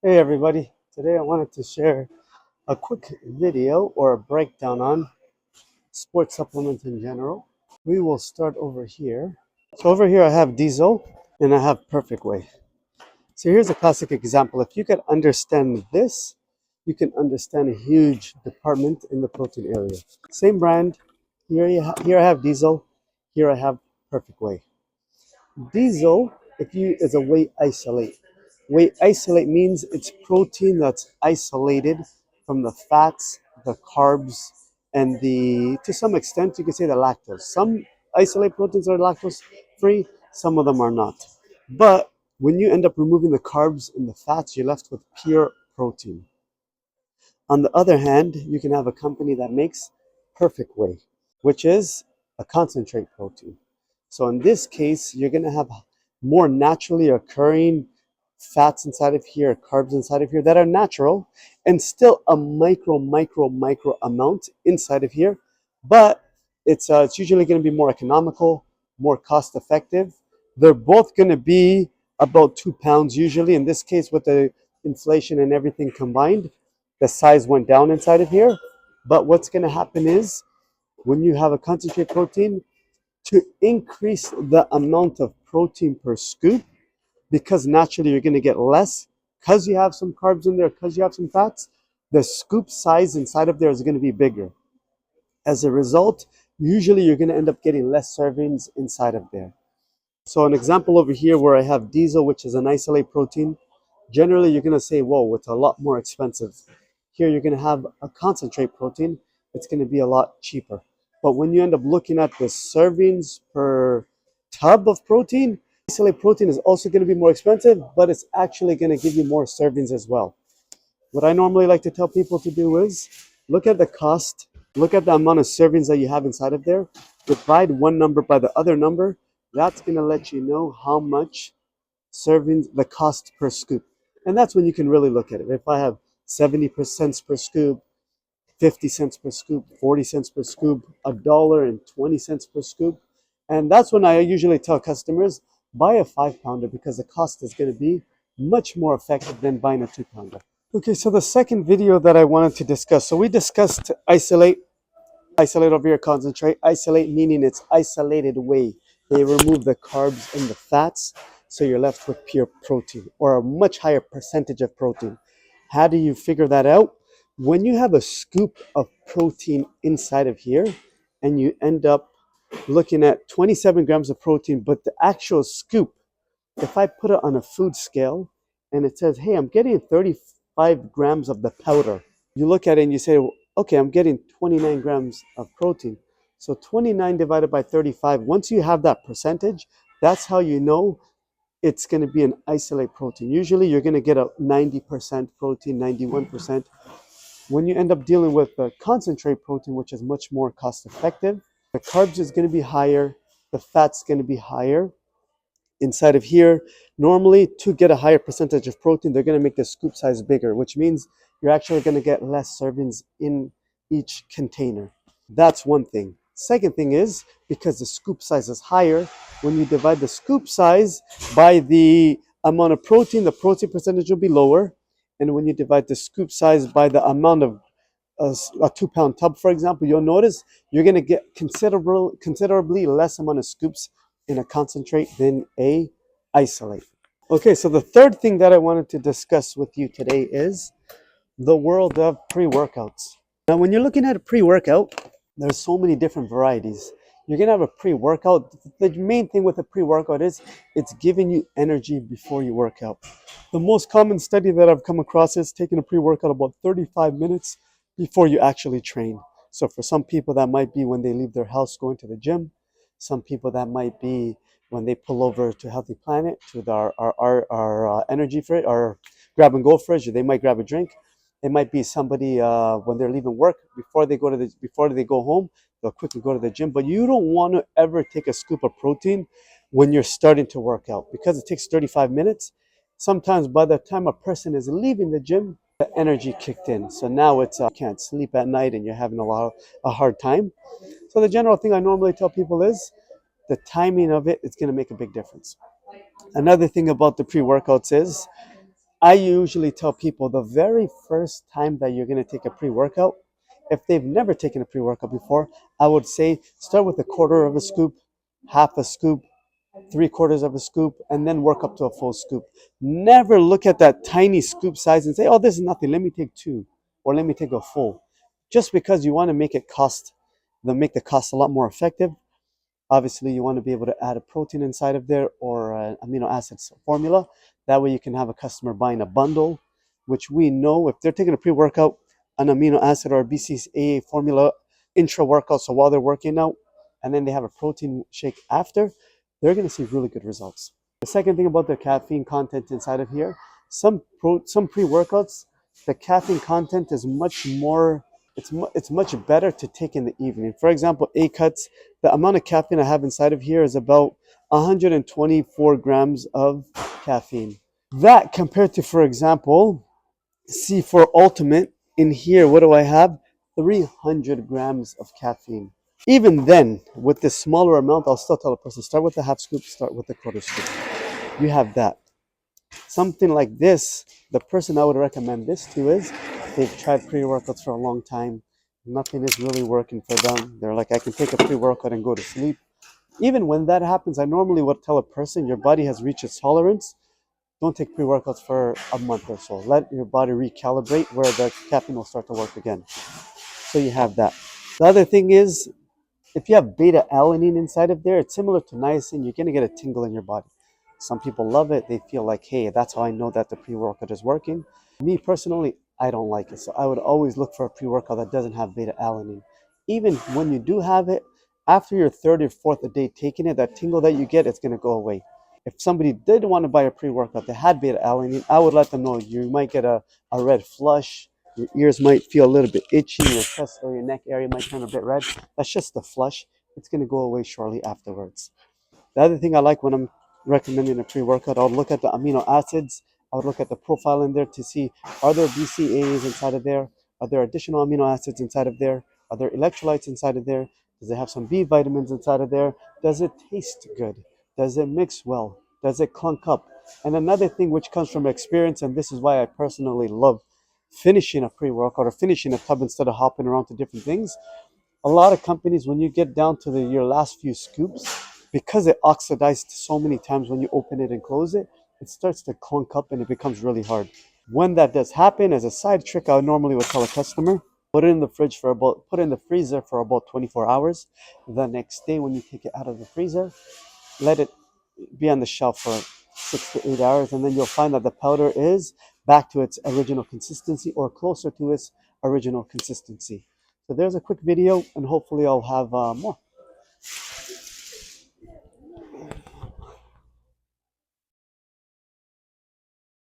Hey everybody, today I wanted to share a quick video or a breakdown on sports supplements in general. We will start over here. So over here I have Diesel and I have Perfect Whey. So here's a classic example. If you could understand this, you can understand a huge department in the protein area. Same brand. Here I have Diesel. Here I have Perfect Whey. Diesel, if you is a whey isolate. Whey isolate means it's protein that's isolated from the fats, the carbs, and the to some extent you can say the lactose. Some isolate proteins are lactose free, some of them are not. But when you end up removing the carbs and the fats, you're left with pure protein. On the other hand, you can have a company that makes perfect whey, which is a concentrate protein. So in this case, you're going to have more naturally occurring fats inside of here, carbs inside of here that are natural, and still a micro amount inside of here. But it's usually going to be more economical, more cost effective. They're both going to be about 2 pounds usually. In this case, with the inflation and everything combined, the size went down inside of here. But what's going to happen is when you have a concentrate protein, to increase the amount of protein per scoop, because naturally you're going to get less because you have some carbs in there, because you have some fats, the scoop size inside of there is going to be bigger. As a result, usually you're going to end up getting less servings inside of there. So an example over here where I have diesel, which is an isolate protein, generally you're going to say, whoa, it's a lot more expensive. Here you're going to have a concentrate protein. It's going to be a lot cheaper. But when you end up looking at the servings per tub of protein, isolate protein is also going to be more expensive, but it's actually going to give you more servings as well. What I normally like to tell people to do is look at the cost, look at the amount of servings that you have inside of there, divide one number by the other number. That's going to let you know how much servings, the cost per scoop. And that's when you can really look at it. If I have 70% per scoop, 50 cents per scoop, 40 cents per scoop, $1.20 per scoop. And that's when I usually tell customers, buy a 5 pounder because the cost is going to be much more effective than buying a 2 pounder. Okay, so the second video that I wanted to discuss. So we discussed isolate over here, concentrate. Isolate meaning it's isolated whey. They remove the carbs and the fats, so you're left with pure protein or a much higher percentage of protein. How do you figure that out? When you have a scoop of protein inside of here and you end up looking at 27 grams of protein, but the actual scoop, if I put it on a food scale and it says, hey, I'm getting 35 grams of the powder, you look at it and you say, okay, I'm getting 29 grams of protein. So 29 divided by 35, once you have that percentage, that's how you know it's going to be an isolate protein. Usually you're going to get a 90% protein, 91%. When you end up dealing with the concentrate protein, which is much more cost effective, the carbs is going to be higher, the fat's going to be higher. Inside of here, normally to get a higher percentage of protein, they're going to make the scoop size bigger, which means you're actually going to get less servings in each container. That's one thing. Second thing is because the scoop size is higher, when you divide the scoop size by the amount of protein, the protein percentage will be lower. And when you divide the scoop size by the amount of a 2 pound tub, for example, you'll notice you're going to get considerably less amount of scoops in a concentrate than a isolate. Okay, so the third thing that I wanted to discuss with you today is the world of pre-workouts. Now, when you're looking at a pre-workout, there's so many different varieties. You're gonna have a pre-workout. The main thing with a pre-workout is it's giving you energy before you work out. The most common study that I've come across is taking a pre-workout about 35 minutes before you actually train. So for some people that might be when they leave their house going to the gym. Some people that might be when they pull over to Healthy Planet to our energy fridge, our grab and go fridge. They might grab a drink. It might be somebody when they're leaving work before they go home, they'll quickly go to the gym. But you don't want to ever take a scoop of protein when you're starting to work out because it takes 35 minutes. Sometimes by the time a person is leaving the gym, the energy kicked in. So now it's you can't sleep at night and you're having a hard time. So the general thing I normally tell people is the timing of it is going to make a big difference. Another thing about the pre-workouts is I usually tell people the very first time that you're going to take a pre-workout, if they've never taken a pre-workout before, I would say start with a quarter of a scoop, half a scoop, three-quarters of a scoop, and then work up to a full scoop. Never look at that tiny scoop size and say, oh, this is nothing, let me take two, or let me take a full. Just because you want to make the cost a lot more effective. Obviously, you want to be able to add a protein inside of there or an amino acids formula. That way you can have a customer buying a bundle, which we know if they're taking a pre-workout, an amino acid or a BCAA formula intra workout, so while they're working out, and then they have a protein shake after, they're going to see really good results. The second thing about the caffeine content inside of here, some pre-workouts, the caffeine content is much more, it's much better to take in the evening. For example, A cuts, the amount of caffeine I have inside of here is about 124 grams of caffeine. That compared to, for example, C4 Ultimate, in here, what do I have? 300 grams of caffeine. Even then, with this smaller amount, I'll still tell a person, start with a half scoop, start with a quarter scoop. You have that. Something like this, the person I would recommend this to is they've tried pre-workouts for a long time. Nothing is really working for them. They're like, I can take a pre-workout and go to sleep. Even when that happens, I normally would tell a person, your body has reached its tolerance. Don't take pre-workouts for a month or so. Let your body recalibrate where the caffeine will start to work again. So you have that. The other thing is, if you have beta alanine inside of there, it's similar to niacin. You're going to get a tingle in your body. Some people love it. They feel like, hey, that's how I know that the pre-workout is working. Me personally, I don't like it. So I would always look for a pre-workout that doesn't have beta alanine. Even when you do have it, after your third or fourth a day taking it, that tingle that you get, it's going to go away. If somebody did want to buy a pre-workout that had beta alanine, I would let them know you might get a red flush. Your ears might feel a little bit itchy. Your chest or your neck area might turn a bit red. That's just the flush. It's going to go away shortly afterwards. The other thing I like when I'm recommending a pre-workout, I'll look at the amino acids. I would look at the profile in there to see, are there BCAAs inside of there? Are there additional amino acids inside of there? Are there electrolytes inside of there? Does it have some B vitamins inside of there? Does it taste good? Does it mix well? Does it clunk up? And another thing which comes from experience, and this is why I personally love finishing a pre-workout or finishing a tub instead of hopping around to different things. A lot of companies, when you get down to your last few scoops, because it oxidized so many times when you open it and close it, it starts to clunk up and it becomes really hard. When that does happen, as a side trick, I normally would tell a customer, put it in the put it in the freezer for about 24 hours. The next day, when you take it out of the freezer, let it be on the shelf for 6 to 8 hours, and then you'll find that the powder is back to its original consistency or closer to its original consistency. So there's a quick video, and hopefully I'll have more.